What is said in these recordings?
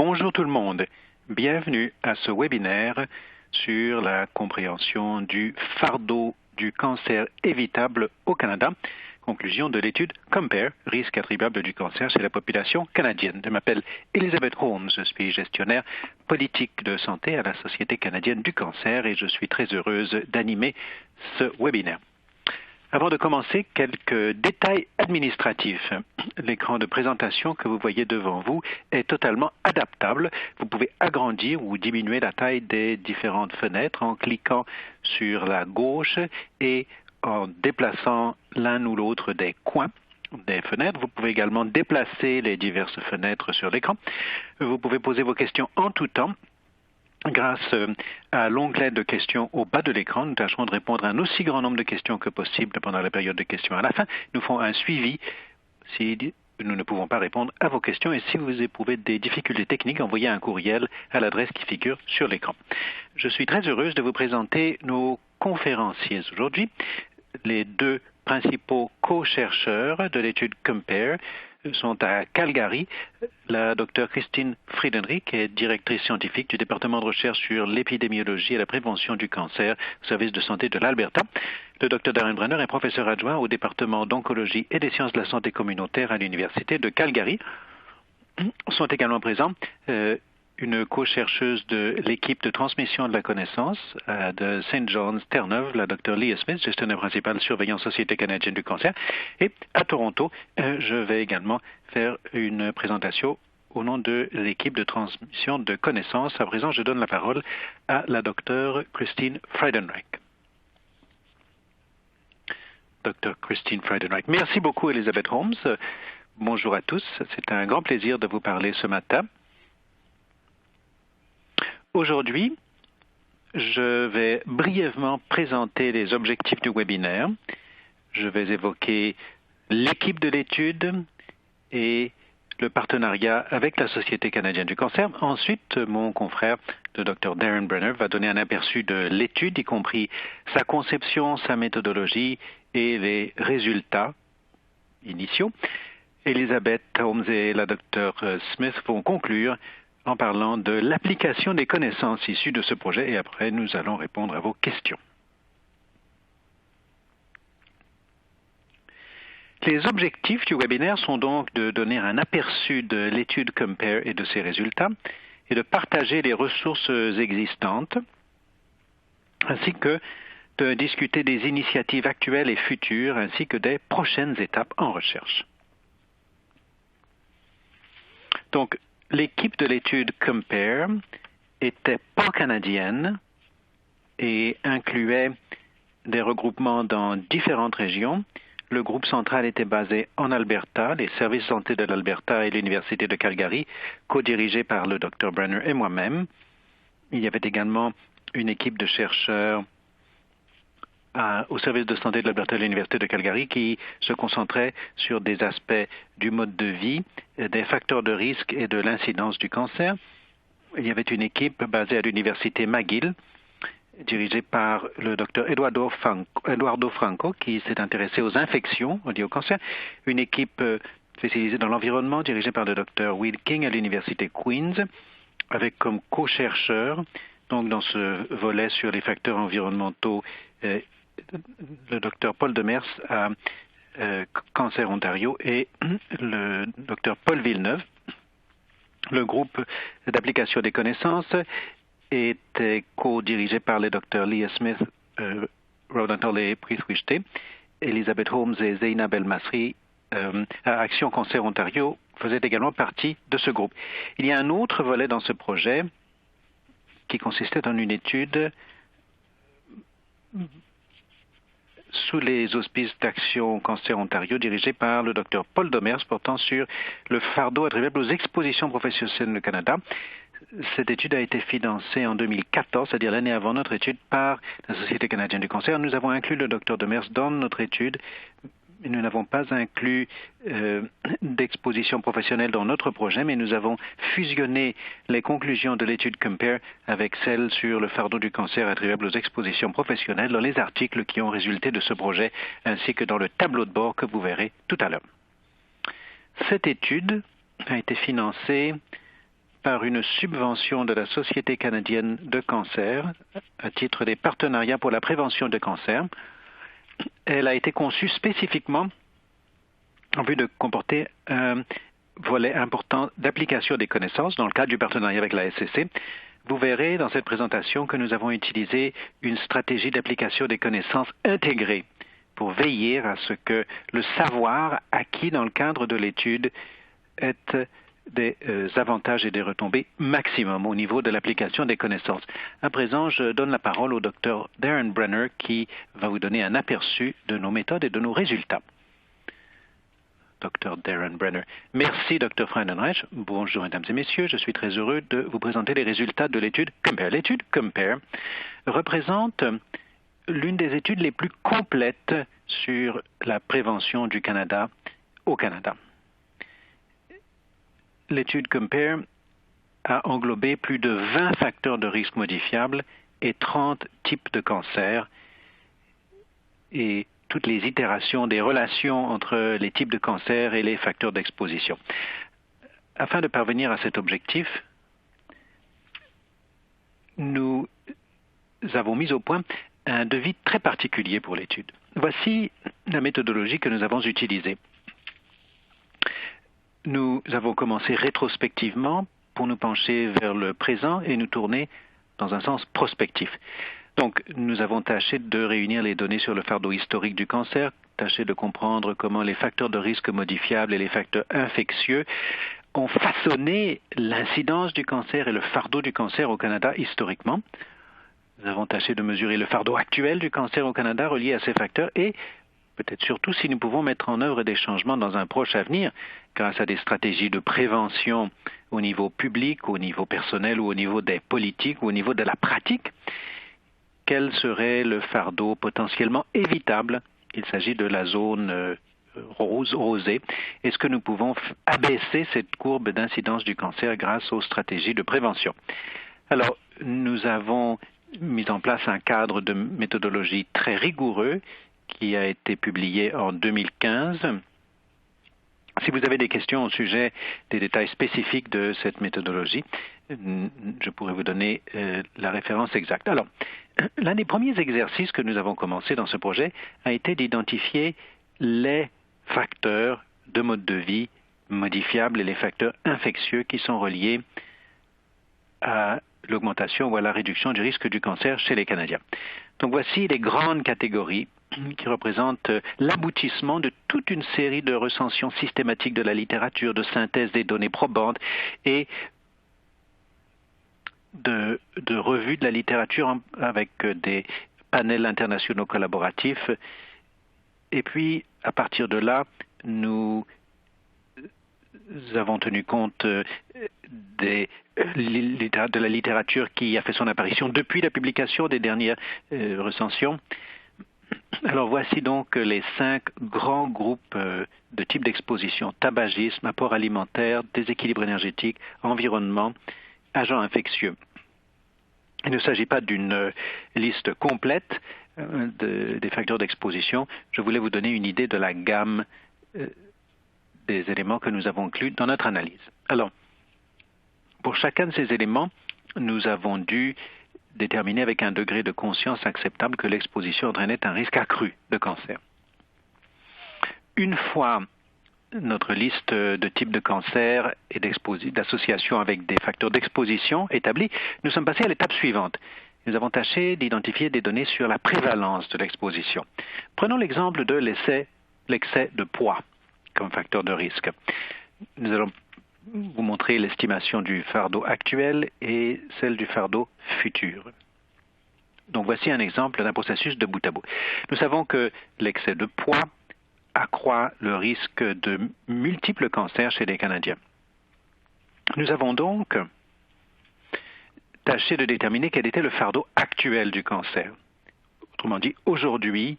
Bonjour tout le monde. Bienvenue à ce webinaire sur la compréhension du fardeau du cancer évitable au Canada. Conclusion de l'étude Compare, risque attribuable du cancer chez la population canadienne. Je m'appelle Elizabeth Holmes, je suis gestionnaire politique de santé à la Société canadienne du cancer et je suis très heureuse d'animer ce webinaire. Avant de commencer, quelques détails administratifs. L'écran de présentation que vous voyez devant vous est totalement adaptable. Vous pouvez agrandir ou diminuer la taille des différentes fenêtres en cliquant sur la gauche et en déplaçant l'un ou l'autre des coins des fenêtres. Vous pouvez également déplacer les diverses fenêtres sur l'écran. Vous pouvez poser vos questions en tout temps. Grâce à l'onglet de questions au bas de l'écran, nous tâcherons de répondre à un aussi grand nombre de questions que possible pendant la période de questions. À la fin, nous ferons un suivi si nous ne pouvons pas répondre à vos questions et si vous éprouvez des difficultés techniques, envoyez un courriel à l'adresse qui figure sur l'écran. Je suis très heureuse de vous présenter nos conférenciers aujourd'hui. Les deux principaux co-chercheurs de l'étude Compare sont à Calgary. La Dr Christine Friedenreich est directrice scientifique du département de recherche sur l'épidémiologie et la prévention du cancer au service de santé de l'Alberta. Le Dr Darren Brenner est professeur adjoint au département d'oncologie et des sciences de la santé communautaire à l'Université de Calgary. Sont également présents une co-chercheuse de l'équipe de transmission de la connaissance de St. John's Terre-Neuve, la Dr Leah Smith, gestionnaire principale surveillant Société canadienne du cancer. Et à Toronto, je vais également faire une présentation au nom de l'équipe de transmission de connaissances. À présent, je donne la parole à la Dr Christine Friedenreich. Dr Christine Friedenreich. Merci beaucoup, Elizabeth Holmes. Bonjour à tous. C'est un grand plaisir de vous parler ce matin. Aujourd'hui, je vais brièvement présenter les objectifs du webinaire. Je vais évoquer l'équipe de l'étude et le partenariat avec la Société canadienne du cancer. Ensuite, mon confrère, le Dr Darren Brenner, va donner un aperçu de l'étude, y compris sa conception, sa méthodologie et les résultats initiaux. Elizabeth Holmes et la Dr Smith vont conclure en parlant de l'application des connaissances issues de ce projet et après nous allons répondre à vos questions. Les objectifs du webinaire sont donc de donner un aperçu de l'étude Compare et de ses résultats et de partager les ressources existantes ainsi que de discuter des initiatives actuelles et futures ainsi que des prochaines étapes en recherche. Donc, l'équipe de l'étude Compare était pan-canadienne et incluait des regroupements dans différentes régions. Le groupe central était basé en Alberta, les services de santé de l'Alberta et l'Université de Calgary, co-dirigés par le Dr Brenner et moi-même. Il y avait également une équipe de chercheurs au service de santé de l'Alberta et de l'Université de Calgary qui se concentrait sur des aspects du mode de vie, des facteurs de risque et de l'incidence du cancer. Il y avait une équipe basée à l'Université McGill, dirigée par le Dr Eduardo Franco, qui s'est intéressé aux infections liées au cancer. Une équipe spécialisée dans l'environnement, dirigée par le Dr Will King à l'Université Queen's, avec comme co-chercheur, donc dans ce volet sur les facteurs environnementaux, le Dr Paul Demers à Cancer Ontario et le Dr Paul Villeneuve. Le groupe d'application des connaissances était co-dirigé par les Dr Leah Smith, Rodenthal et Prithwishte. Elizabeth Holmes et Zeynab El Masri à Action Cancer Ontario faisaient également partie de ce groupe. Il y a un autre volet dans ce projet qui consistait en une étude sous les auspices d'Action Cancer Ontario, dirigée par le Dr Paul Demers, portant sur le fardeau attribuable aux expositions professionnelles au Canada. Cette étude a été financée en 2014, c'est-à-dire l'année avant notre étude, par la Société canadienne du cancer. Nous avons inclus le Dr Demers dans notre étude, mais nous n'avons pas inclus d'exposition professionnelle dans notre projet, mais nous avons fusionné les conclusions de l'étude Compare avec celles sur le fardeau du cancer attribuable aux expositions professionnelles dans les articles qui ont résulté de ce projet, ainsi que dans le tableau de bord que vous verrez tout à l'heure. Cette étude a été financée par une subvention de la Société canadienne de cancer à titre des partenariats pour la prévention de cancer. Elle a été conçue spécifiquement en vue de comporter un volet important d'application des connaissances dans le cadre du partenariat avec la SCC. Vous verrez dans cette présentation que nous avons utilisé une stratégie d'application des connaissances intégrée pour veiller à ce que le savoir acquis dans le cadre de l'étude ait des avantages et des retombées maximum au niveau de l'application des connaissances. À présent, je donne la parole au Dr. Darren Brenner qui va vous donner un aperçu de nos méthodes et de nos résultats. Dr. Darren Brenner. Merci, Dr. Freudenreich. Bonjour, mesdames et messieurs. Je suis très heureux de vous présenter les résultats de l'étude COMPARE. L'étude COMPARE représente l'une des études les plus complètes sur la prévention du Canada au Canada. L'étude COMPARE a englobé plus de 20 facteurs de risque modifiables et 30 types de cancers et toutes les itérations des relations entre les types de cancers et les facteurs d'exposition. Afin de parvenir à cet objectif, nous avons mis au point un devis très particulier pour l'étude. Voici la méthodologie que nous avons utilisée. Nous avons commencé rétrospectivement pour nous pencher vers le présent et nous tourner dans un sens prospectif. Donc, nous avons tâché de réunir les données sur le fardeau historique du cancer, tâché de comprendre comment les facteurs de risque modifiables et les facteurs infectieux ont façonné l'incidence du cancer et le fardeau du cancer au Canada historiquement. Nous avons tâché de mesurer le fardeau actuel du cancer au Canada relié à ces facteurs et peut-être surtout si nous pouvons mettre en œuvre des changements dans un proche avenir grâce à des stratégies de prévention au niveau public, au niveau personnel ou au niveau des politiques ou au niveau de la pratique. Quel serait le fardeau potentiellement évitable? Il s'agit de la zone rosée. Est-ce que nous pouvons abaisser cette courbe d'incidence du cancer grâce aux stratégies de prévention? Alors, nous avons mis en place un cadre de méthodologie très rigoureux qui a été publié en 2015. Si vous avez des questions au sujet des détails spécifiques de cette méthodologie, je pourrais vous donner la référence exacte. Alors, l'un des premiers exercices que nous avons commencé dans ce projet a été d'identifier les facteurs de mode de vie modifiables et les facteurs infectieux qui sont reliés à l'augmentation ou à la réduction du risque du cancer chez les Canadiens. Donc voici les grandes catégories qui représentent l'aboutissement de toute une série de recensions systématiques de la littérature, de synthèse des données probantes et de revues de la littérature avec des panels internationaux collaboratifs. Et puis, à partir de là, nous avons tenu compte de la littérature qui a fait son apparition depuis la publication des dernières recensions. Alors voici donc les 5 grands groupes de types d'exposition: tabagisme, apport alimentaire, déséquilibre énergétique, environnement, agents infectieux. Il ne s'agit pas d'une liste complète des facteurs d'exposition. Je voulais vous donner une idée de la gamme des éléments que nous avons inclus dans notre analyse. Alors, pour chacun de ces éléments, nous avons dû déterminer avec un degré de conscience acceptable que l'exposition entraînait un risque accru de cancer. Une fois notre liste de types de cancer et d'association avec des facteurs d'exposition établis, nous sommes passés à l'étape suivante. Nous avons tâché d'identifier des données sur la prévalence de l'exposition. Prenons l'exemple de l'excès de poids comme facteur de risque. Nous allons vous montrer l'estimation du fardeau actuel et celle du fardeau futur. Donc voici un exemple d'un processus de bout à bout. Nous savons que l'excès de poids accroît le risque de multiples cancers chez les Canadiens. Nous avons donc tâché de déterminer quel était le fardeau actuel du cancer. Autrement dit, aujourd'hui,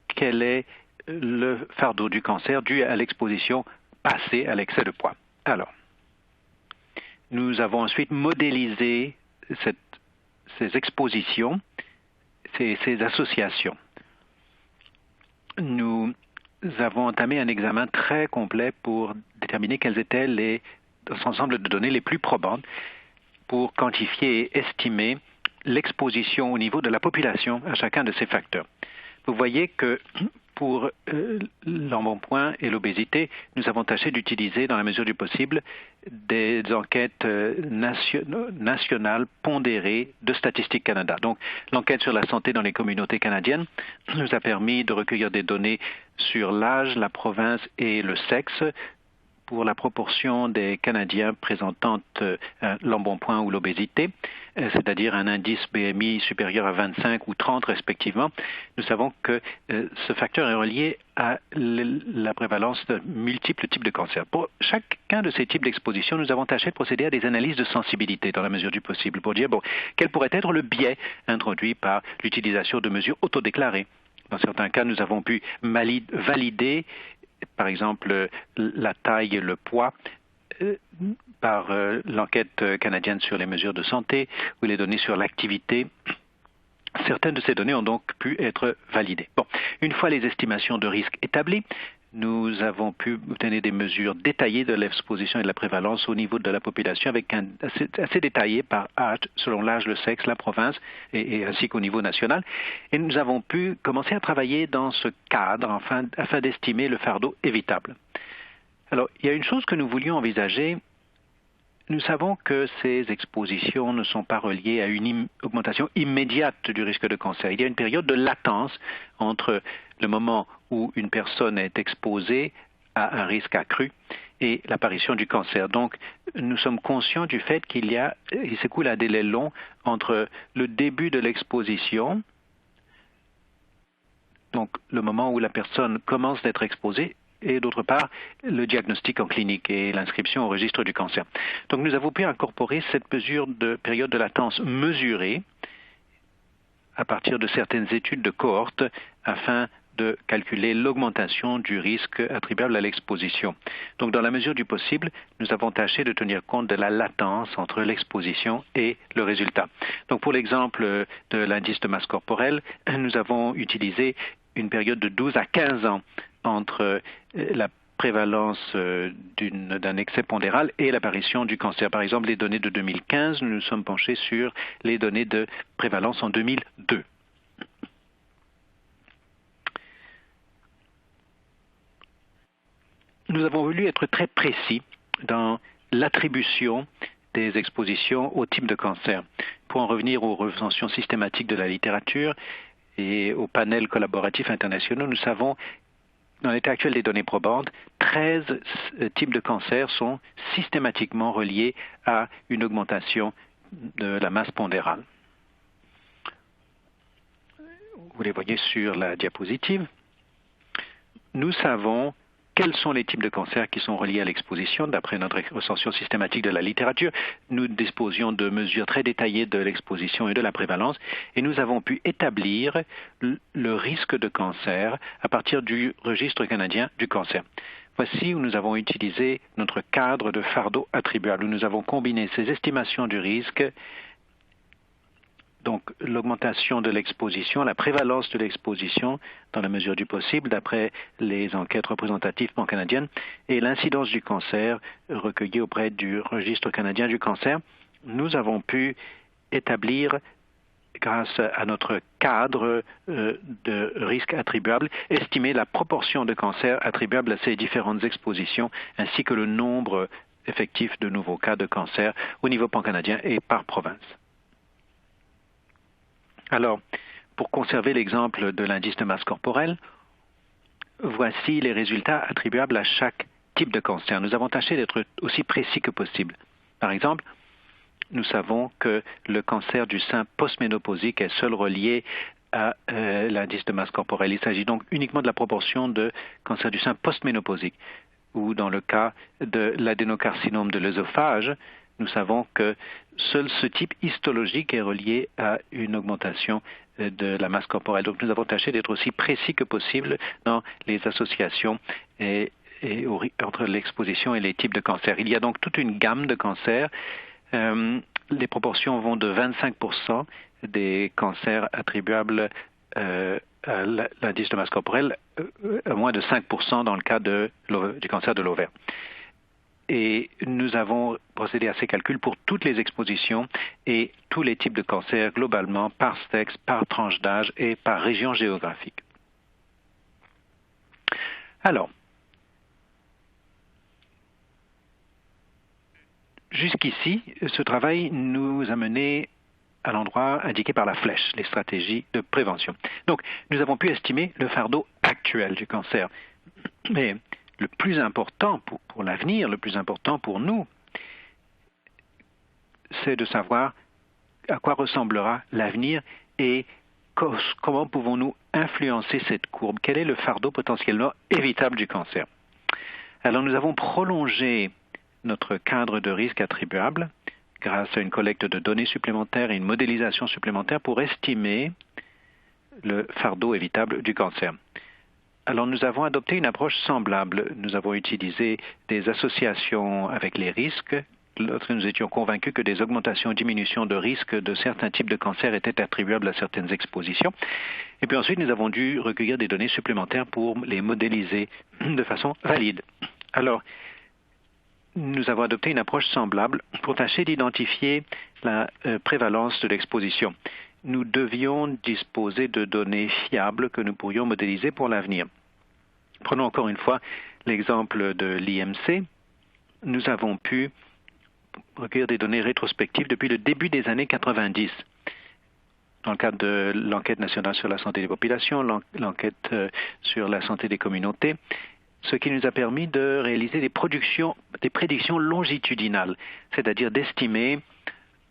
quel est le fardeau du cancer dû à l'exposition passée à l'excès de poids. Alors, nous avons ensuite modélisé ces expositions, ces associations. Nous avons entamé un examen très complet pour déterminer quels étaient les ensemble de données les plus probantes pour quantifier et estimer l'exposition au niveau de la population à chacun de ces facteurs. Vous voyez que pour l'embonpoint et l'obésité, nous avons tâché d'utiliser, dans la mesure du possible, des enquêtes nationales pondérées de Statistique Canada. Donc, l'enquête sur la santé dans les communautés canadiennes nous a permis de recueillir des données sur l'âge, la province et le sexe pour la proportion des Canadiens présentant l'embonpoint ou l'obésité, c'est-à-dire un indice BMI supérieur à 25 ou 30 respectivement. Nous savons que ce facteur est relié à la prévalence de multiples types de cancers. Pour chacun de ces types d'exposition, nous avons tâché de procéder à des analyses de sensibilité dans la mesure du possible pour dire, quel pourrait être le biais introduit par l'utilisation de mesures autodéclarées. Dans certains cas, nous avons pu valider par exemple la taille et le poids par l'enquête canadienne sur les mesures de santé ou les données sur l'activité. Certaines de ces données ont donc pu être validées. Une fois les estimations de risque établies, nous avons pu obtenir des mesures détaillées de l'exposition et de la prévalence au niveau de la population avec assez détaillé par âge, selon l'âge, le sexe, la province et ainsi qu'au niveau national. Et nous avons pu commencer à travailler dans ce cadre afin d'estimer le fardeau évitable. Alors, il y a une chose que nous voulions envisager. Nous savons que ces expositions ne sont pas reliées à une augmentation immédiate du risque de cancer. Il y a une période de latence entre le moment où une personne est exposée à un risque accru et l'apparition du cancer. Donc, nous sommes conscients du fait qu'il s'écoule un délai long entre le début de l'exposition, donc le moment où la personne commence d'être exposée, et d'autre part, le diagnostic en clinique et l'inscription au registre du cancer. Donc, nous avons pu incorporer cette mesure de période de latence mesurée à partir de certaines études de cohorte afin de calculer l'augmentation du risque attribuable à l'exposition. Donc, dans la mesure du possible, nous avons tâché de tenir compte de la latence entre l'exposition et le résultat. Donc, pour l'exemple de l'indice de masse corporelle, nous avons utilisé une période de 12 à 15 ans entre la prévalence d'un excès pondéral et l'apparition du cancer. Par exemple, les données de 2015, nous nous sommes penchés sur les données de prévalence en 2002. Nous avons voulu être très précis dans l'attribution des expositions au type de cancer. Pour en revenir aux recensions systématiques de la littérature et aux panels collaboratifs internationaux, nous savons, dans l'état actuel des données probantes, 13 types de cancers sont systématiquement reliés à une augmentation de la masse pondérale. Vous les voyez sur la diapositive. Nous savons quels sont les types de cancers qui sont reliés à l'exposition d'après notre recension systématique de la littérature. Nous disposions de mesures très détaillées de l'exposition et de la prévalence et nous avons pu établir le risque de cancer à partir du registre canadien du cancer. Voici où nous avons utilisé notre cadre de fardeau attribuable, où nous avons combiné ces estimations du risque, donc l'augmentation de l'exposition, la prévalence de l'exposition dans la mesure du possible d'après les enquêtes représentatives pan-canadiennes et l'incidence du cancer recueillie auprès du registre canadien du cancer. Nous avons pu établir, grâce à notre cadre de risque attribuable, estimer la proportion de cancers attribuables à ces différentes expositions ainsi que le nombre effectif de nouveaux cas de cancer au niveau pan-canadien et par province. Alors, pour conserver l'exemple de l'indice de masse corporelle, voici les résultats attribuables à chaque type de cancer. Nous avons tâché d'être aussi précis que possible. Par exemple, nous savons que le cancer du sein postménopausique est seul relié à l'indice de masse corporelle. Il s'agit donc uniquement de la proportion de cancer du sein postménopausique, ou dans le cas de l'adénocarcinome de l'œsophage, nous savons que seul ce type histologique est relié à une augmentation de la masse corporelle. Donc nous avons tâché d'être aussi précis que possible dans les associations entre l'exposition et les types de cancers. Il y a donc toute une gamme de cancers. Les proportions vont de 25% des cancers attribuables à l'indice de masse corporelle à moins de 5% dans le cas du cancer de l'ovaire. et nous avons procédé à ces calculs pour toutes les expositions et tous les types de cancers globalement par sexe, par tranche d'âge et par région géographique. Alors, jusqu'ici, ce travail nous a mené à l'endroit indiqué par la flèche, les stratégies de prévention. Donc, nous avons pu estimer le fardeau actuel du cancer. Mais le plus important pour l'avenir, le plus important pour nous, c'est de savoir à quoi ressemblera l'avenir et comment pouvons-nous influencer cette courbe. Quel est le fardeau potentiellement évitable du cancer? Alors, nous avons prolongé notre cadre de risque attribuable grâce à une collecte de données supplémentaires et une modélisation supplémentaire pour estimer le fardeau évitable du cancer. Alors, nous avons adopté une approche semblable. Nous avons utilisé des associations avec les risques. Lorsque nous étions convaincus que des augmentations ou diminutions de risque de certains types de cancers étaient attribuables à certaines expositions. Et puis ensuite, nous avons dû recueillir des données supplémentaires pour les modéliser de façon valide. Alors, nous avons adopté une approche semblable pour tâcher d'identifier la prévalence de l'exposition. Nous devions disposer de données fiables que nous pourrions modéliser pour l'avenir. Prenons encore une fois l'exemple de l'IMC. Nous avons pu recueillir des données rétrospectives depuis le début des années 90. Dans le cadre de l'enquête nationale sur la santé des populations, l'enquête sur la santé des communautés, ce qui nous a permis de réaliser des prédictions longitudinales, c'est-à-dire d'estimer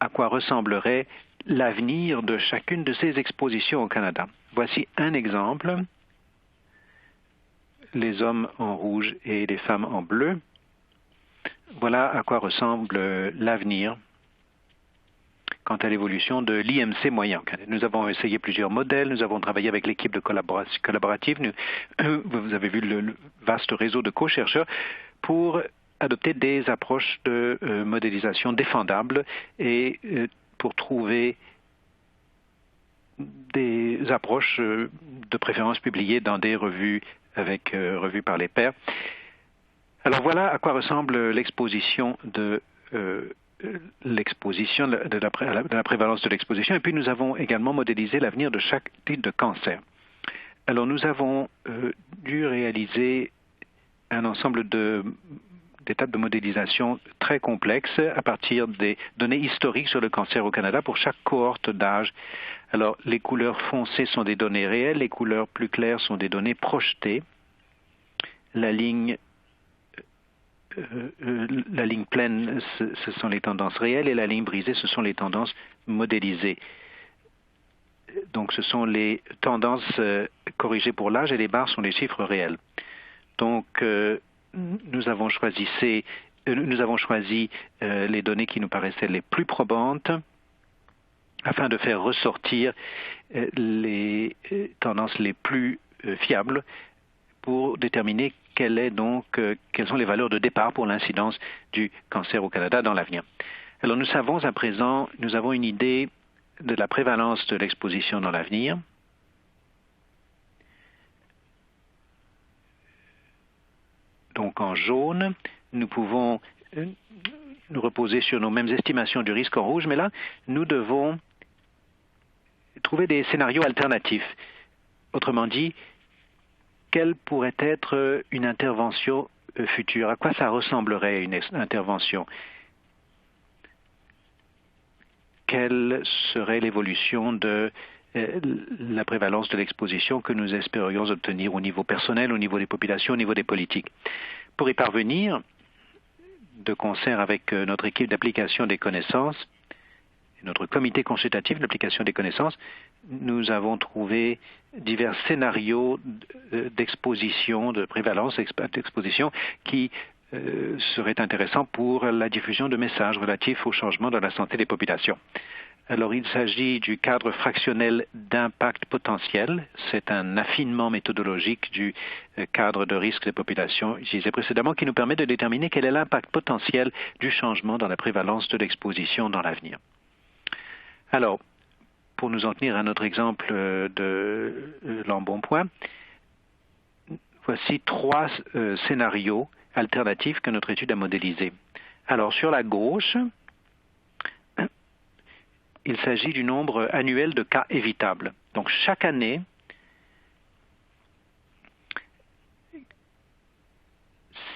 à quoi ressemblerait l'avenir de chacune de ces expositions au Canada. Voici un exemple. Les hommes en rouge et les femmes en bleu. Voilà à quoi ressemble l'avenir quant à l'évolution de l'IMC moyen. Nous avons essayé plusieurs modèles, nous avons travaillé avec l'équipe de collaborative, vous avez vu le vaste réseau de co-chercheurs pour adopter des approches de modélisation défendables et pour trouver des approches de préférence publiées dans des revues revues par les pairs. Alors voilà à quoi ressemble l'exposition de la prévalence de l'exposition. Et puis nous avons également modélisé l'avenir de chaque type de cancer. Alors nous avons dû réaliser un ensemble d'étapes de modélisation très complexes à partir des données historiques sur le cancer au Canada pour chaque cohorte d'âge. Alors les couleurs foncées sont des données réelles, les couleurs plus claires sont des données projetées. La ligne pleine, ce sont les tendances réelles et la ligne brisée, ce sont les tendances modélisées. Donc, ce sont les tendances corrigées pour l'âge et les barres sont les chiffres réels. Donc, nous avons choisi les données qui nous paraissaient les plus probantes afin de faire ressortir les tendances les plus fiables pour déterminer quelles sont les valeurs de départ pour l'incidence du cancer au Canada dans l'avenir. Alors nous savons à présent, nous avons une idée de la prévalence de l'exposition dans l'avenir. Donc en jaune, nous pouvons nous reposer sur nos mêmes estimations du risque en rouge, mais là, nous devons trouver des scénarios alternatifs. Autrement dit, quelle pourrait être une intervention future? À quoi ça ressemblerait une intervention? Quelle serait l'évolution de la prévalence de l'exposition que nous espérions obtenir au niveau personnel, au niveau des populations, au niveau des politiques? Pour y parvenir, de concert avec notre équipe d'application des connaissances, notre comité consultatif d'application des connaissances, nous avons trouvé divers scénarios d'exposition, de prévalence d'exposition qui seraient intéressants pour la diffusion de messages relatifs au changement dans la santé des populations. Alors, il s'agit du cadre fractionnel d'impact potentiel. C'est un affinement méthodologique du cadre de risque des populations utilisé précédemment qui nous permet de déterminer quel est l'impact potentiel du changement dans la prévalence de l'exposition dans l'avenir. Alors, pour nous en tenir à notre exemple de l'embonpoint, voici 3 scénarios alternatives que notre étude a modélisées. Alors, sur la gauche, il s'agit du nombre annuel de cas évitables. Donc, chaque année,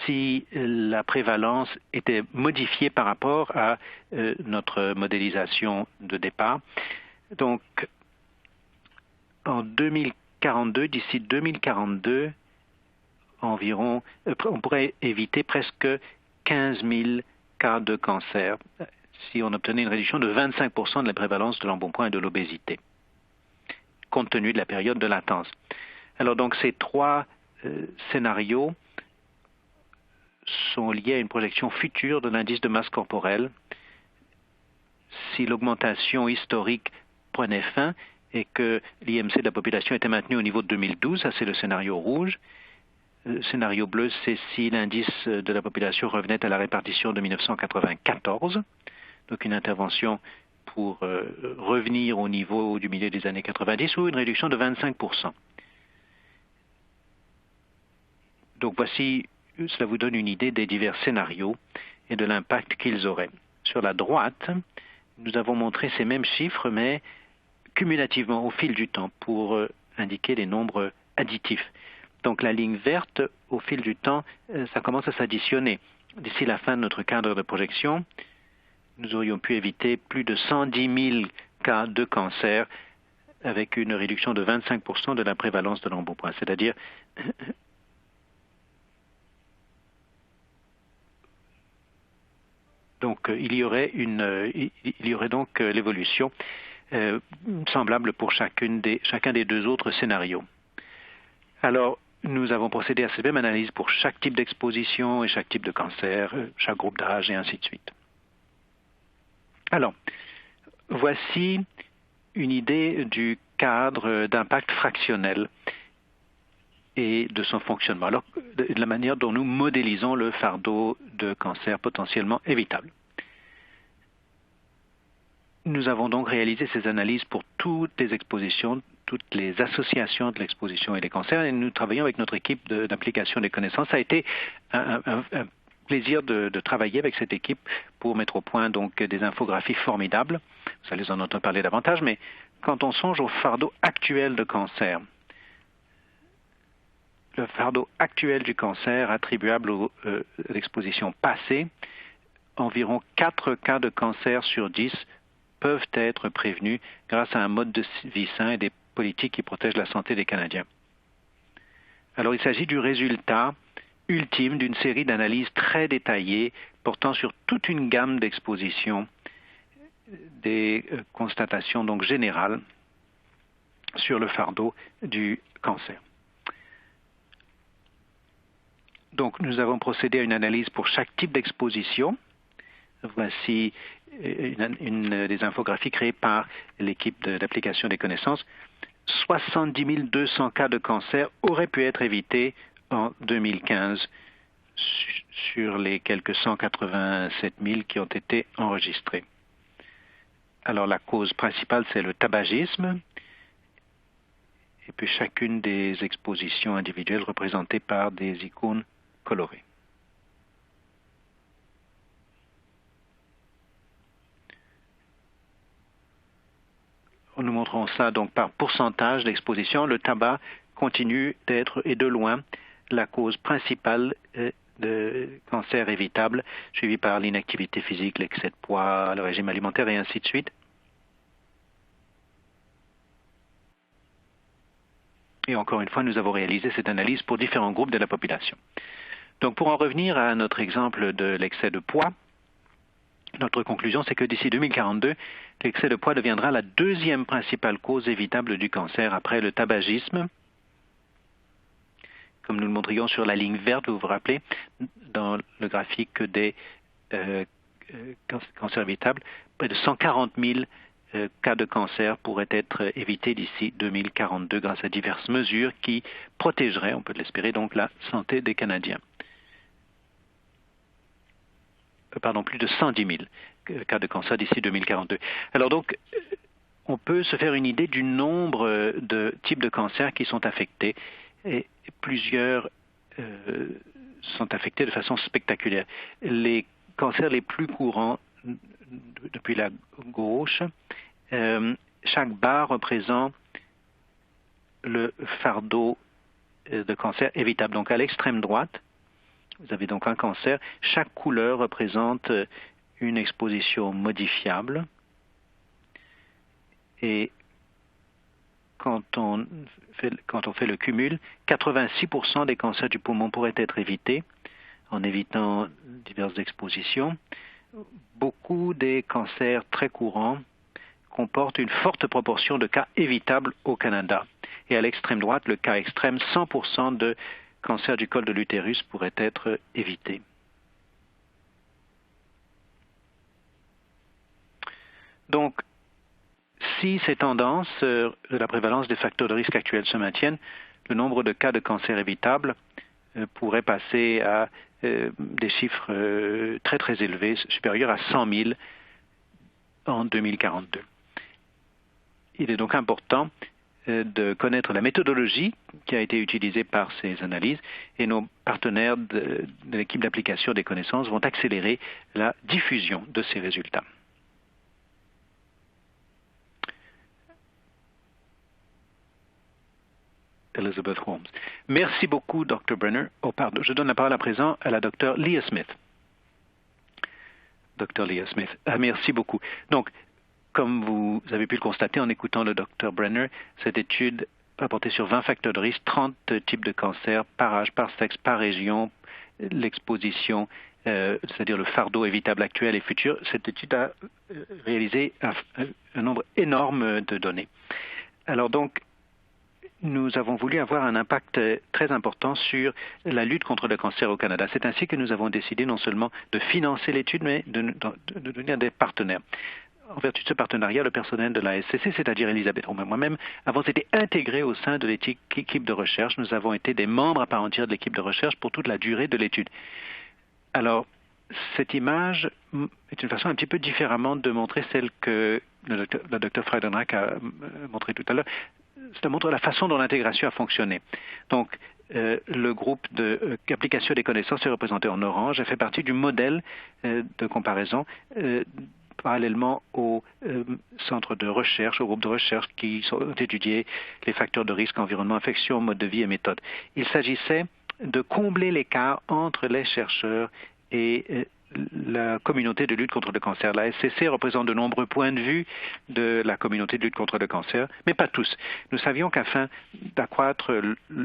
si la prévalence était modifiée par rapport à notre modélisation de départ. Donc, en 2042, d'ici 2042, environ, on pourrait éviter presque 15 000 cas de cancer si on obtenait une réduction de 25% de la prévalence de l'embonpoint et de l'obésité, compte tenu de la période de latence. Alors donc ces trois scénarios sont liés à une projection future de l'indice de masse corporelle. Si l'augmentation historique prenait fin et que l'IMC de la population était maintenu au niveau de 2012, ça c'est le scénario rouge. Le scénario bleu, c'est si l'indice de la population revenait à la répartition de 1994, donc une intervention pour revenir au niveau du milieu des années 90 ou une réduction de 25%. Donc voici, cela vous donne une idée des divers scénarios et de l'impact qu'ils auraient. Sur la droite, nous avons montré ces mêmes chiffres, mais cumulativement au fil du temps pour indiquer les nombres additifs. Donc la ligne verte, au fil du temps, ça commence à s'additionner. D'ici la fin de notre cadre de projection, nous aurions pu éviter plus de 110 000 cas de cancer avec une réduction de 25% de la prévalence de l'embonpoint. C'est-à-dire donc il y aurait donc l'évolution semblable pour chacun des deux autres scénarios. Alors, nous avons procédé à cette même analyse pour chaque type d'exposition et chaque type de cancer, chaque groupe d'âge et ainsi de suite. Alors, voici une idée du cadre d'impact fractionnel et de son fonctionnement, alors de la manière dont nous modélisons le fardeau de cancer potentiellement évitable. Nous avons donc réalisé ces analyses pour toutes les expositions, toutes les associations de l'exposition et des cancers, et nous travaillons avec notre équipe d'application des connaissances. Ça a été un plaisir de travailler avec cette équipe pour mettre au point donc des infographies formidables. Vous allez en entendre parler davantage, mais quand on songe au fardeau actuel de cancer, le fardeau actuel du cancer attribuable à l'exposition passée, environ 4 cas de cancer sur 10 peuvent être prévenus grâce à un mode de vie sain et des politiques qui protègent la santé des Canadiens. Alors il s'agit du résultat ultime d'une série d'analyses très détaillées portant sur toute une gamme d'expositions, des constatations donc générales sur le fardeau du cancer. Donc nous avons procédé à une analyse pour chaque type d'exposition. Voici une des infographies créées par l'équipe d'application des connaissances. 70 200 cas de cancer auraient pu être évités en 2015 sur les quelques 187 000 qui ont été enregistrés. Alors la cause principale, c'est le tabagisme, et puis chacune des expositions individuelles représentées par des icônes colorées. Nous montrons ça donc par pourcentage d'exposition. Le tabac continue d'être, et de loin, la cause principale de cancer évitable, suivi par l'inactivité physique, l'excès de poids, le régime alimentaire et ainsi de suite. Et encore une fois, nous avons réalisé cette analyse pour différents groupes de la population. Donc pour en revenir à notre exemple de l'excès de poids, notre conclusion, c'est que d'ici 2042, l'excès de poids deviendra la deuxième principale cause évitable du cancer après le tabagisme. Comme nous le montrions sur la ligne verte, vous vous rappelez, dans le graphique des cancers évitables, près de 140 000 cas de cancer pourraient être évités d'ici 2042 grâce à diverses mesures qui protégeraient, on peut l'espérer, donc la santé des Canadiens. Plus de 110 000 cas de cancer d'ici 2042. Alors donc, on peut se faire une idée du nombre de types de cancers qui sont affectés et plusieurs sont affectés de façon spectaculaire. Les cancers les plus courants depuis la gauche, chaque barre représente le fardeau de cancer évitable. Donc à l'extrême droite, vous avez donc un cancer. Chaque couleur représente une exposition modifiable. Et quand on fait le cumul, 86% des cancers du poumon pourraient être évités en évitant diverses expositions. Beaucoup des cancers très courants comportent une forte proportion de cas évitables au Canada. Et à l'extrême droite, le cas extrême, 100% de cancer du col de l'utérus pourraient être évités. Donc, si ces tendances de la prévalence des facteurs de risque actuels se maintiennent, le nombre de cas de cancer évitables pourrait passer à des chiffres très très élevés, supérieurs à 100 000 en 2042. Il est donc important de connaître la méthodologie qui a été utilisée par ces analyses et nos partenaires de l'équipe d'application des connaissances vont accélérer la diffusion de ces résultats. Elizabeth Holmes. Merci beaucoup, Dr. Brenner. Oh, pardon, je donne la parole à présent à la Dr. Leah Smith. Dr. Leah Smith. Merci beaucoup. Donc, comme vous avez pu le constater en écoutant le Dr. Brenner, cette étude a porté sur 20 facteurs de risque, 30 types de cancers, par âge, par sexe, par région, l'exposition, c'est-à-dire le fardeau évitable actuel et futur. Cette étude a réalisé un nombre énorme de données. Alors donc, nous avons voulu avoir un impact très important sur la lutte contre le cancer au Canada. C'est ainsi que nous avons décidé non seulement de financer l'étude, mais de devenir des partenaires. En vertu de ce partenariat, le personnel de la SCC, c'est-à-dire Elisabeth Holmes et moi-même, avons été intégrés au sein de l'équipe de recherche. Nous avons été des membres à part entière de l'équipe de recherche pour toute la durée de l'étude. Alors, cette image est une façon un petit peu différemment de montrer celle que le Dr. Friedenreich a montrée tout à l'heure. Cela montre la façon dont l'intégration a fonctionné. Donc, le groupe d'application des connaissances est représenté en orange et fait partie du modèle de comparaison parallèlement au centre de recherche, au groupe de recherche qui ont étudié les facteurs de risque, environnement, infection, mode de vie et méthode. Il s'agissait de combler l'écart entre les chercheurs et la communauté de lutte contre le cancer. La SCC représente de nombreux points de vue de la communauté de lutte contre le cancer, mais pas tous. Nous savions qu'afin d'accroître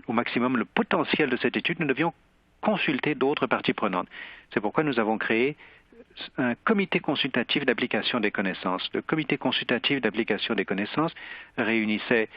au maximum le potentiel de cette étude, nous devions consulter d'autres parties prenantes. C'est pourquoi nous avons créé un comité consultatif d'application des connaissances. Le comité consultatif d'application des connaissances réunissait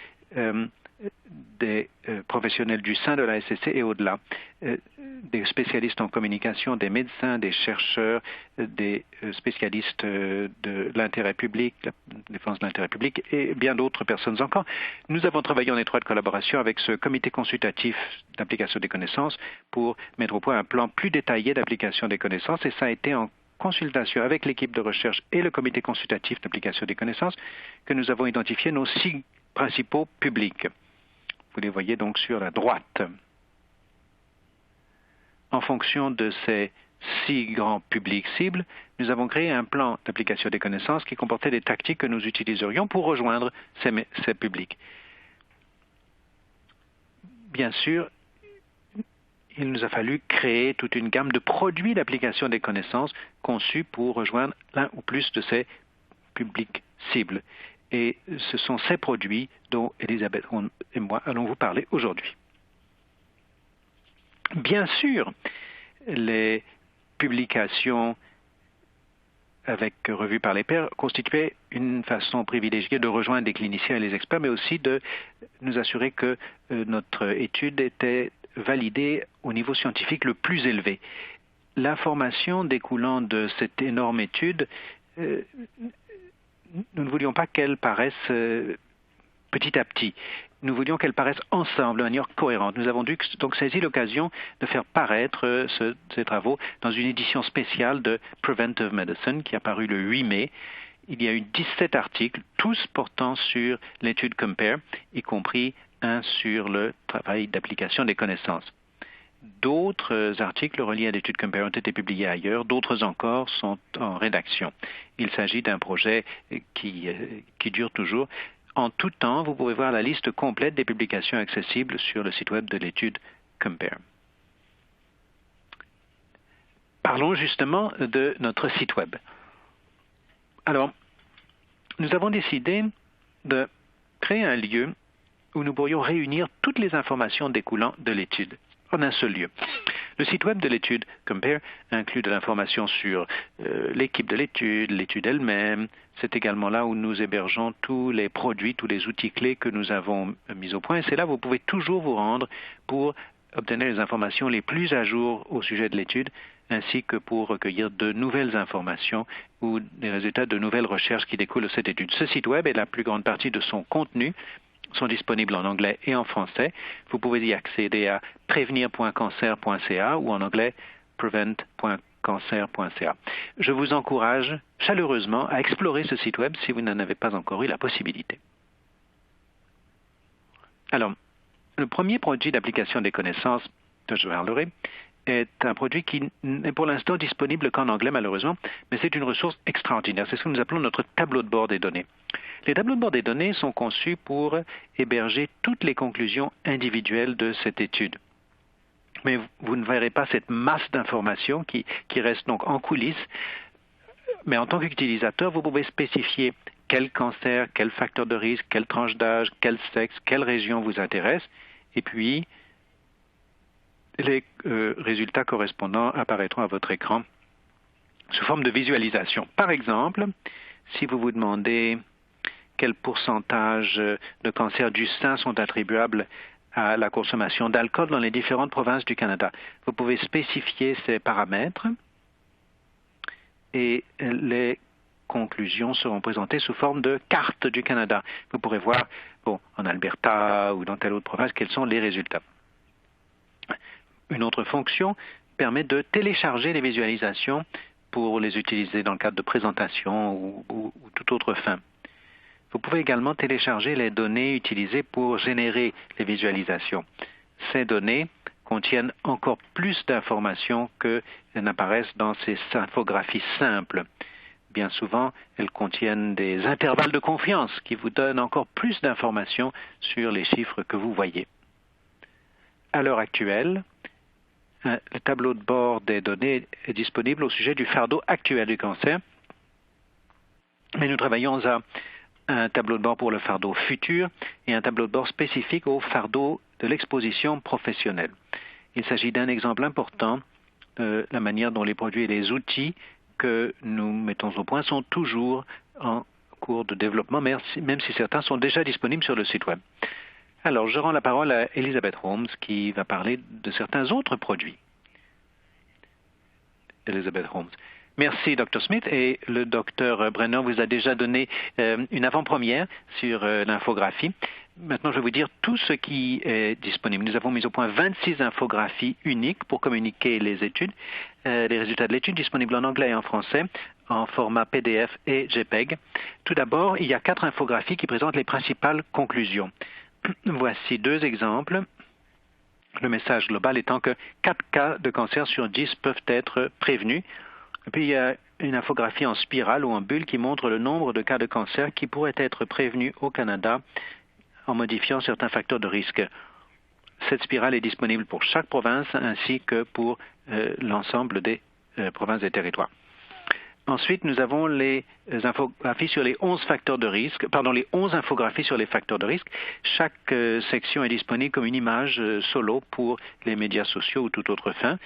des professionnels du sein de la SCC et au-delà, des spécialistes en communication, des médecins, des chercheurs, des spécialistes de l'intérêt public, la défense de l'intérêt public et bien d'autres personnes encore. Nous avons travaillé en étroite collaboration avec ce comité consultatif d'application des connaissances pour mettre au point un plan plus détaillé d'application des connaissances et ça a été en consultation avec l'équipe de recherche et le comité consultatif d'application des connaissances que nous avons identifié nos 6 principaux publics. Vous les voyez donc sur la droite. En fonction de ces 6 grands publics cibles, nous avons créé un plan d'application des connaissances qui comportait des tactiques que nous utiliserions pour rejoindre ces publics. Bien sûr, il nous a fallu créer toute une gamme de produits d'application des connaissances conçus pour rejoindre l'un ou plus de ces publics cibles. Et ce sont ces produits dont Elisabeth et moi allons vous parler aujourd'hui. Bien sûr, les publications avec revues par les pairs constituaient une façon privilégiée de rejoindre les cliniciens et les experts, mais aussi de nous assurer que notre étude était validée au niveau scientifique le plus élevé. L'information découlant de cette énorme étude, nous ne voulions pas qu'elle paraisse petit à petit. Nous voulions qu'elles paraissent ensemble, de manière cohérente. Nous avons donc saisi l'occasion de faire paraître ces travaux dans une édition spéciale de Preventive Medicine qui a paru le 8 mai. Il y a eu 17 articles, tous portant sur l'étude COMPARE, y compris un sur le travail d'application des connaissances. D'autres articles reliés à l'étude Compare ont été publiés ailleurs, d'autres encore sont en rédaction. Il s'agit d'un projet qui dure toujours. En tout temps, vous pouvez voir la liste complète des publications accessibles sur le site web de l'étude Compare. Parlons justement de notre site web. Alors, nous avons décidé de créer un lieu où nous pourrions réunir toutes les informations découlant de l'étude en un seul lieu. Le site web de l'étude Compare inclut de l'information sur l'équipe de l'étude elle-même. C'est également là où nous hébergeons tous les produits, tous les outils clés que nous avons mis au point. Et c'est là où vous pouvez toujours vous rendre pour obtenir les informations les plus à jour au sujet de l'étude, ainsi que pour recueillir de nouvelles informations ou des résultats de nouvelles recherches qui découlent de cette étude. Ce site web et la plus grande partie de son contenu sont disponibles en anglais et en français. Vous pouvez y accéder à prévenir.cancer.ca ou en anglais prevent.cancer.ca. Je vous encourage chaleureusement à explorer ce site web si vous n'en avez pas encore eu la possibilité. Alors, le premier produit d'application des connaissances dont je parlerai est un produit qui n'est pour l'instant disponible qu'en anglais malheureusement, mais c'est une ressource extraordinaire. C'est ce que nous appelons notre tableau de bord des données. Les tableaux de bord des données sont conçus pour héberger toutes les conclusions individuelles de cette étude. Mais vous ne verrez pas cette masse d'informations qui reste donc en coulisses. Mais en tant qu'utilisateur, vous pouvez spécifier quel cancer, quel facteur de risque, quelle tranche d'âge, quel sexe, quelle région vous intéresse, et puis les résultats correspondants apparaîtront à votre écran sous forme de visualisation. Par exemple, si vous vous demandez quel pourcentage de cancers du sein sont attribuables à la consommation d'alcool dans les différentes provinces du Canada, vous pouvez spécifier ces paramètres et les conclusions seront présentées sous forme de carte du Canada. Vous pourrez voir, en Alberta ou dans telle autre province, quels sont les résultats. Une autre fonction permet de télécharger les visualisations pour les utiliser dans le cadre de présentation ou toute autre fin. Vous pouvez également télécharger les données utilisées pour générer les visualisations. Ces données contiennent encore plus d'informations que n'apparaissent dans ces infographies simples. Bien souvent, elles contiennent des intervalles de confiance qui vous donnent encore plus d'informations sur les chiffres que vous voyez. À l'heure actuelle, le tableau de bord des données est disponible au sujet du fardeau actuel du cancer, mais nous travaillons à un tableau de bord pour le fardeau futur et un tableau de bord spécifique au fardeau de l'exposition professionnelle. Il s'agit d'un exemple important de la manière dont les produits et les outils que nous mettons au point sont toujours en cours de développement, même si certains sont déjà disponibles sur le site web. Alors, je rends la parole à Elizabeth Holmes qui va parler de certains autres produits. Elizabeth Holmes. Merci, Dr. Smith. Et le Dr. Brenner vous a déjà donné une avant-première sur l'infographie. Maintenant, je vais vous dire tout ce qui est disponible. Nous avons mis au point 26 infographies uniques pour communiquer les études, les résultats de l'étude disponibles en anglais et en français, en format PDF et JPEG. Tout d'abord, il y a 4 infographies qui présentent les principales conclusions. Voici 2 exemples. Le message global étant que 4 cas de cancer sur 10 peuvent être prévenus. Et puis, il y a une infographie en spirale ou en bulle qui montre le nombre de cas de cancer qui pourraient être prévenus au Canada en modifiant certains facteurs de risque. Cette spirale est disponible pour chaque province ainsi que pour l'ensemble des provinces et territoires. Ensuite, nous avons les infographies sur les 11 facteurs de risque, les 11 infographies sur les facteurs de risque. Chaque section est disponible comme une image solo pour les médias sociaux ou toute autre fin.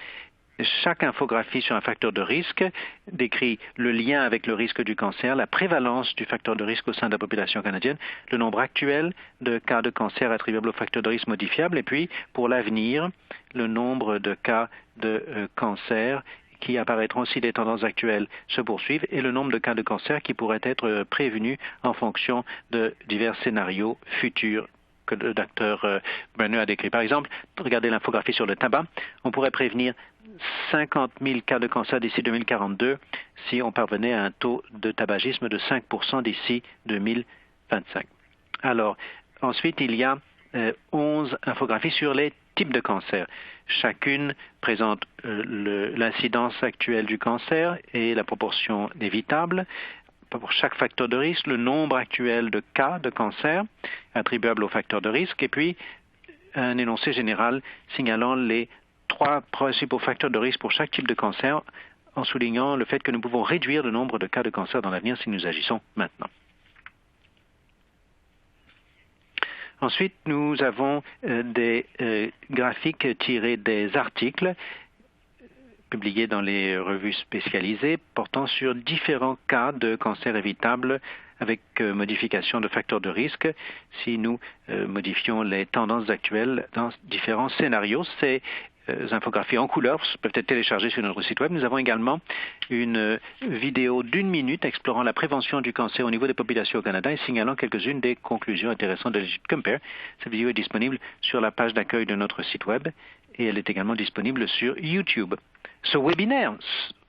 Chaque infographie sur un facteur de risque décrit le lien avec le risque du cancer, la prévalence du facteur de risque au sein de la population canadienne, le nombre actuel de cas de cancer attribuables au facteur de risque modifiable, et puis, pour l'avenir, le nombre de cas de cancer qui apparaîtront si les tendances actuelles se poursuivent et le nombre de cas de cancer qui pourraient être prévenus en fonction de divers scénarios futurs que le docteur Brenner a décrit. Par exemple, regardez l'infographie sur le tabac. On pourrait prévenir 50 000 cas de cancer d'ici 2042 si on parvenait à un taux de tabagisme de 5% d'ici 2025. Alors, ensuite, il y a 11 infographies sur les types de cancer. Chacune présente l'incidence actuelle du cancer et la proportion évitable. Pour chaque facteur de risque, le nombre actuel de cas de cancer attribuables au facteur de risque, et puis un énoncé général signalant les 3 principaux facteurs de risque pour chaque type de cancer, en soulignant le fait que nous pouvons réduire le nombre de cas de cancer dans l'avenir si nous agissons maintenant. Ensuite, nous avons des graphiques tirés des articles publiés dans les revues spécialisées portant sur différents cas de cancer évitables avec modification de facteurs de risque si nous modifions les tendances actuelles dans différents scénarios. Ces infographies en couleur peuvent être téléchargées sur notre site web. Nous avons également une vidéo d'1 minute explorant la prévention du cancer au niveau des populations au Canada et signalant quelques-unes des conclusions intéressantes de l'étude Compare. Cette vidéo est disponible sur la page d'accueil de notre site web et elle est également disponible sur YouTube. Ce webinaire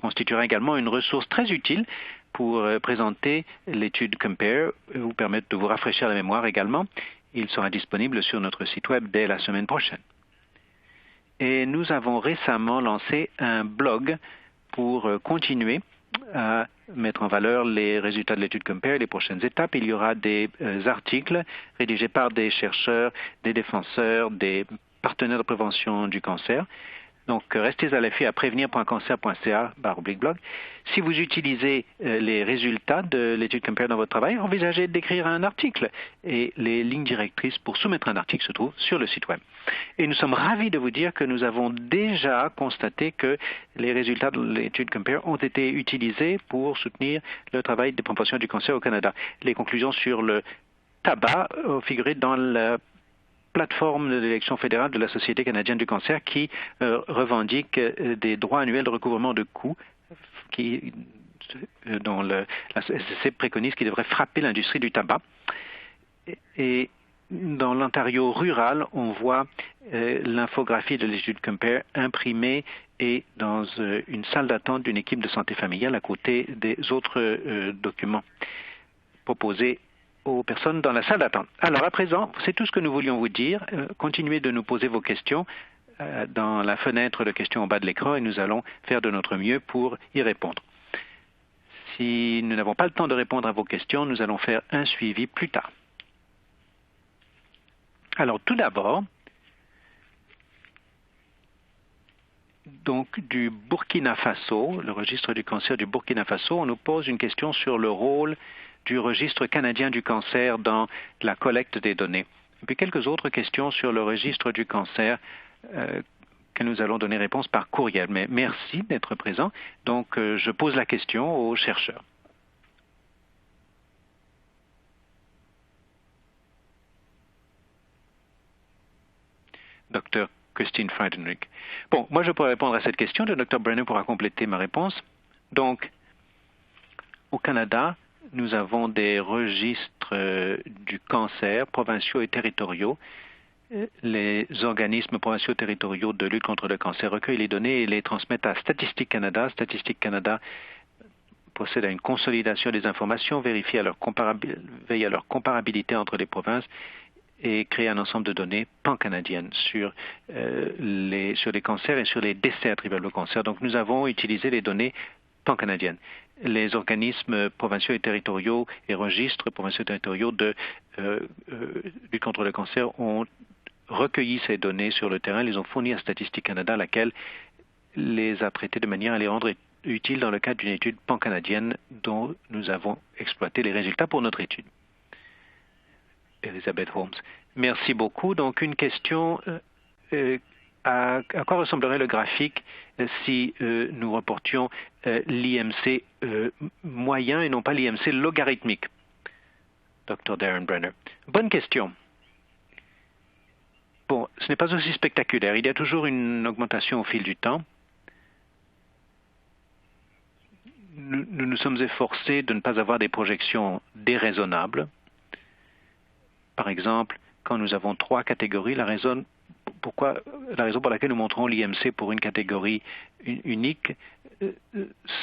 constituera également une ressource très utile pour présenter l'étude Compare, vous permettre de vous rafraîchir la mémoire également. Il sera disponible sur notre site web dès la semaine prochaine. Et nous avons récemment lancé un blog pour continuer à mettre en valeur les résultats de l'étude Compare et les prochaines étapes. Il y aura des articles rédigés par des chercheurs, des défenseurs, des partenaires de prévention du cancer. Donc, restez à l'affût à prévenir.cancer.ca/blog. Si vous utilisez les résultats de l'étude Compare dans votre travail, envisagez d'écrire un article. Et les lignes directrices pour soumettre un article se trouvent sur le site web. Et nous sommes ravis de vous dire que nous avons déjà constaté que les résultats de l'étude Compare ont été utilisés pour soutenir le travail de prévention du cancer au Canada. Les conclusions sur le tabac ont figuré dans la plateforme de l'élection fédérale de la Société canadienne du cancer qui revendique des droits annuels de recouvrement de coûts dont la SCC préconise qui devrait frapper l'industrie du tabac. Et dans l'Ontario rural, on voit l'infographie de l'étude Compare imprimée et dans une salle d'attente d'une équipe de santé familiale à côté des autres documents proposés aux personnes dans la salle d'attente. Alors à présent, c'est tout ce que nous voulions vous dire. Continuez de nous poser vos questions dans la fenêtre de questions en bas de l'écran et nous allons faire de notre mieux pour y répondre. Si nous n'avons pas le temps de répondre à vos questions, nous allons faire un suivi plus tard. Alors tout d'abord, donc du Burkina Faso, le registre du cancer du Burkina Faso, on nous pose une question sur le rôle du registre canadien du cancer dans la collecte des données. Et puis quelques autres questions sur le registre du cancer que nous allons donner réponse par courriel. Mais merci d'être présent. Donc je pose la question aux chercheurs. Docteur Christine Friedenreich. Bon, moi je pourrais répondre à cette question. Le Dr Brenner pourra compléter ma réponse. Donc, au Canada, nous avons des registres du cancer provinciaux et territoriaux. Les organismes provinciaux et territoriaux de lutte contre le cancer recueillent les données et les transmettent à Statistique Canada. Statistique Canada procède à une consolidation des informations, veille à leur comparabilité entre les provinces et crée un ensemble de données pan-canadiennes sur les cancers et sur les décès attribuables au cancer. Donc nous avons utilisé les données pan-canadiennes. Les organismes provinciaux et territoriaux et registres provinciaux et territoriaux de lutte contre le cancer ont recueilli ces données sur le terrain, les ont fournies à Statistique Canada, laquelle les a traitées de manière à les rendre utiles dans le cadre d'une étude pan-canadienne dont nous avons exploité les résultats pour notre étude. Elizabeth Holmes. Merci beaucoup. Donc une question, à quoi ressemblerait le graphique si nous reportions l'IMC moyen et non pas l'IMC logarithmique? Dr. Darren Brenner. Bonne question. Bon, ce n'est pas aussi spectaculaire. Il y a toujours une augmentation au fil du temps. Nous nous sommes efforcés de ne pas avoir des projections déraisonnables. Par exemple, quand nous avons 3 catégories, la raison pour laquelle nous montrons l'IMC pour une catégorie unique,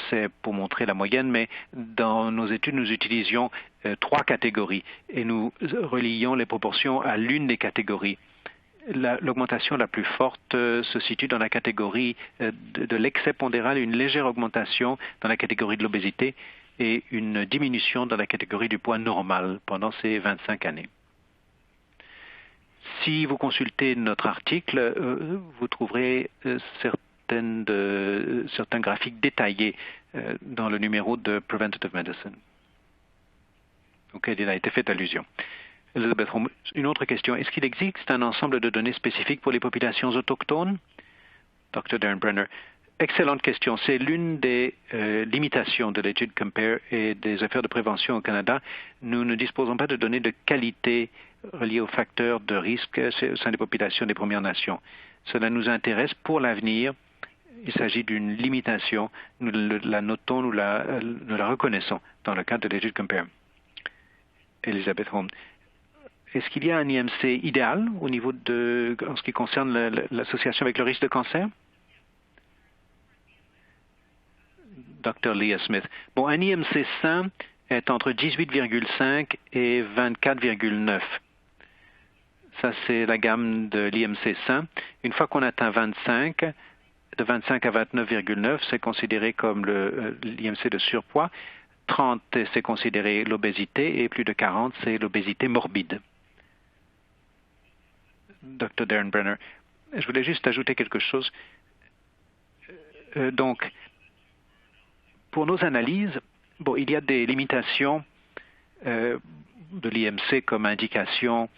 c'est pour montrer la moyenne, mais dans nos études, nous utilisions 3 catégories et nous relions les proportions à l'une des catégories. l'augmentation la plus forte se situe dans la catégorie de l'excès pondéral, une légère augmentation dans la catégorie de l'obésité et une diminution dans la catégorie du poids normal pendant ces 25 années. Si vous consultez notre article, vous trouverez certains graphiques détaillés dans le numéro de Preventative Medicine auquel il a été fait allusion. Elizabeth Holmes, une autre question. Est-ce qu'il existe un ensemble de données spécifiques pour les populations autochtones? Dr. Darren Brenner. Excellente question. C'est l'une des limitations de l'étude COMPARE et des affaires de prévention au Canada. Nous ne disposons pas de données de qualité reliées aux facteurs de risque au sein des populations des Premières Nations. Cela nous intéresse pour l'avenir. Il s'agit d'une limitation. Nous la notons, nous la reconnaissons dans le cadre de l'étude COMPARE. Elizabeth Holmes. Est-ce qu'il y a un IMC idéal au niveau en ce qui concerne l'association avec le risque de cancer? Dr. Leah Smith. Bon, un IMC sain est entre 18,5 et 24,9. Ça, c'est la gamme de l'IMC sain. Une fois qu'on atteint 25, de 25 à 29,9, c'est considéré comme l'IMC de surpoids. 30, c'est considéré l'obésité, et plus de 40, c'est l'obésité morbide. Dr. Darren Brenner. Je voulais juste ajouter quelque chose. Donc, pour nos analyses, bon, il y a des limitations de l'IMC comme indication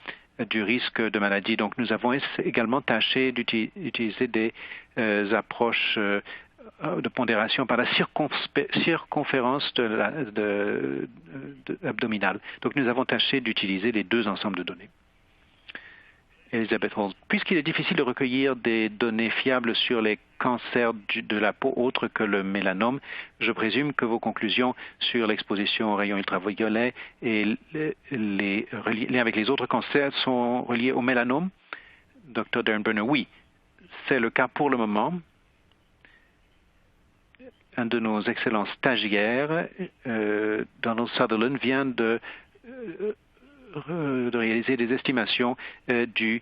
du risque de maladie. Donc, nous avons également tâché d'utiliser des approches de pondération par la circonférence abdominale. Donc, nous avons tâché d'utiliser les deux ensembles de données. Elizabeth Holmes. Puisqu'il est difficile de recueillir des données fiables sur les cancers de la peau autres que le mélanome, je présume que vos conclusions sur l'exposition aux rayons ultraviolets et les liens avec les autres cancers sont reliés au mélanome? Dr. Darren Brenner, oui, c'est le cas pour le moment. Un de nos excellents stagiaires, Donald Sutherland, vient de réaliser des estimations du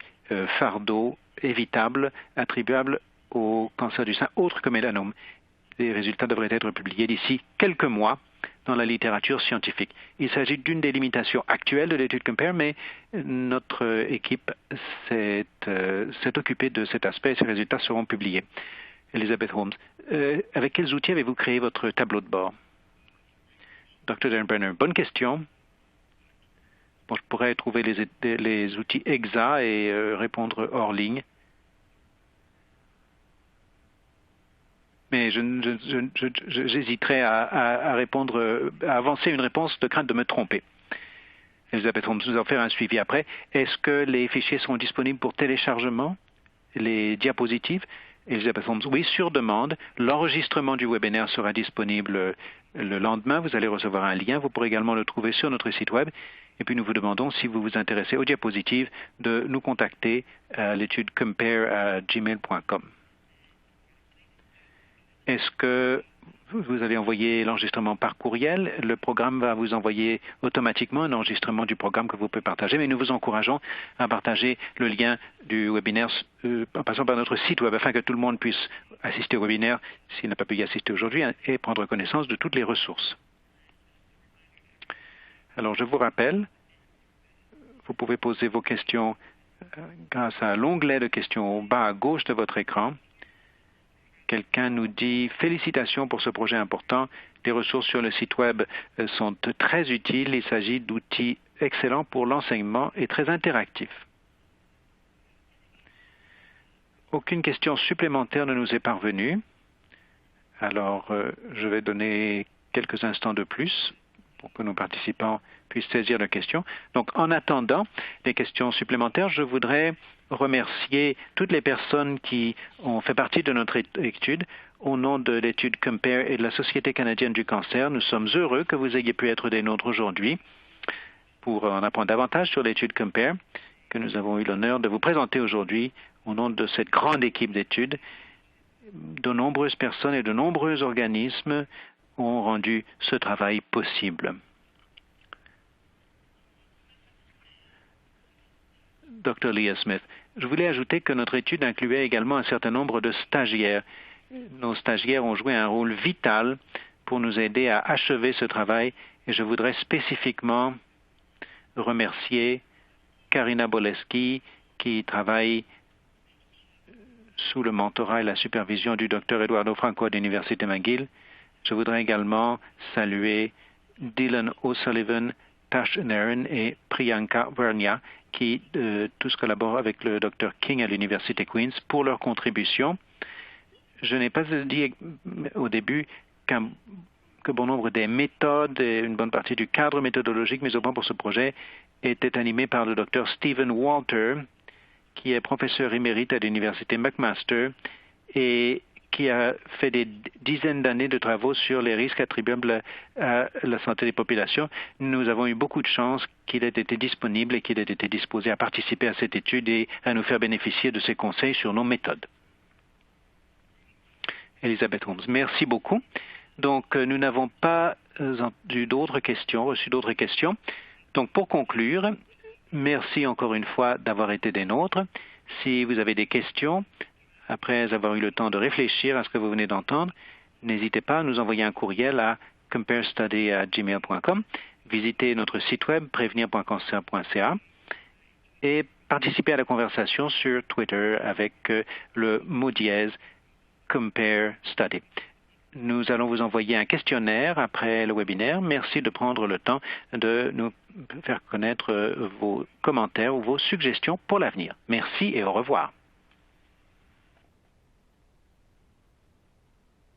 fardeau évitable attribuable au cancer du sein autre que mélanome. Les résultats devraient être publiés d'ici quelques mois dans la littérature scientifique. Il s'agit d'une des limitations actuelles de l'étude COMPARE, mais notre équipe s'est occupée de cet aspect et ces résultats seront publiés. Elizabeth Holmes, avec quels outils avez-vous créé votre tableau de bord? Dr. Darren Brenner, bonne question. Bon, je pourrais trouver les outils EXA et répondre hors ligne. Mais j'hésiterais à répondre, à avancer une réponse de crainte de me tromper. Elizabeth Holmes, nous allons faire un suivi après. Est-ce que les fichiers sont disponibles pour téléchargement, les diapositives? Elizabeth Holmes, oui, sur demande. L'enregistrement du webinaire sera disponible le lendemain. Vous allez recevoir un lien. Vous pourrez également le trouver sur notre site web. Et puis nous vous demandons, si vous vous intéressez aux diapositives, de nous contacter à l'étude compare@gmail.com. Est-ce que vous avez envoyé l'enregistrement par courriel? Le programme va vous envoyer automatiquement un enregistrement du programme que vous pouvez partager, mais nous vous encourageons à partager le lien du webinaire en passant par notre site web afin que tout le monde puisse assister au webinaire s'il n'a pas pu y assister aujourd'hui et prendre connaissance de toutes les ressources. Alors, je vous rappelle, vous pouvez poser vos questions grâce à l'onglet de questions au bas à gauche de votre écran. Quelqu'un nous dit « Félicitations pour ce projet important. Les ressources sur le site web sont très utiles. Il s'agit d'outils excellents pour l'enseignement et très interactifs. » Aucune question supplémentaire ne nous est parvenue. Alors, je vais donner quelques instants de plus pour que nos participants puissent saisir leurs questions. Donc, en attendant les questions supplémentaires, je voudrais remercier toutes les personnes qui ont fait partie de notre étude. Au nom de l'étude COMPARE et de la Société canadienne du cancer, nous sommes heureux que vous ayez pu être des nôtres aujourd'hui pour en apprendre davantage sur l'étude COMPARE que nous avons eu l'honneur de vous présenter aujourd'hui au nom de cette grande équipe d'études. De nombreuses personnes et de nombreux organismes ont rendu ce travail possible. Dr. Leah Smith, Je voulais ajouter que notre étude incluait également un certain nombre de stagiaires. Nos stagiaires ont joué un rôle vital pour nous aider à achever ce travail et je voudrais spécifiquement remercier Karina Boleski qui travaille sous le mentorat et la supervision du Dr Eduardo Franco de l'Université McGill. Je voudrais également saluer Dylan O'Sullivan, Tash Nairn et Priyanka Vernia qui tous collaborent avec le Dr King à l'Université Queen's pour leur contribution. Je n'ai pas dit au début que bon nombre des méthodes et une bonne partie du cadre méthodologique mis au point pour ce projet était animé par le Dr Stephen Walter, qui est professeur émérite à l'Université McMaster et qui a fait des dizaines d'années de travaux sur les risques attribuables à la santé des populations. Nous avons eu beaucoup de chance qu'il ait été disponible et qu'il ait été disposé à participer à cette étude et à nous faire bénéficier de ses conseils sur nos méthodes. Elisabeth Holmes, merci beaucoup. Donc, nous n'avons pas reçu d'autres questions. Donc, pour conclure, merci encore une fois d'avoir été des nôtres. Si vous avez des questions, après avoir eu le temps de réfléchir à ce que vous venez d'entendre, n'hésitez pas à nous envoyer un courriel à comparestudy@gmail.com, visitez notre site web prévenir.cancer.ca et participez à la conversation sur Twitter avec le mot dièse Compare Study. Nous allons vous envoyer un questionnaire après le webinaire. Merci de prendre le temps de nous faire connaître vos commentaires ou vos suggestions pour l'avenir. Merci et au revoir.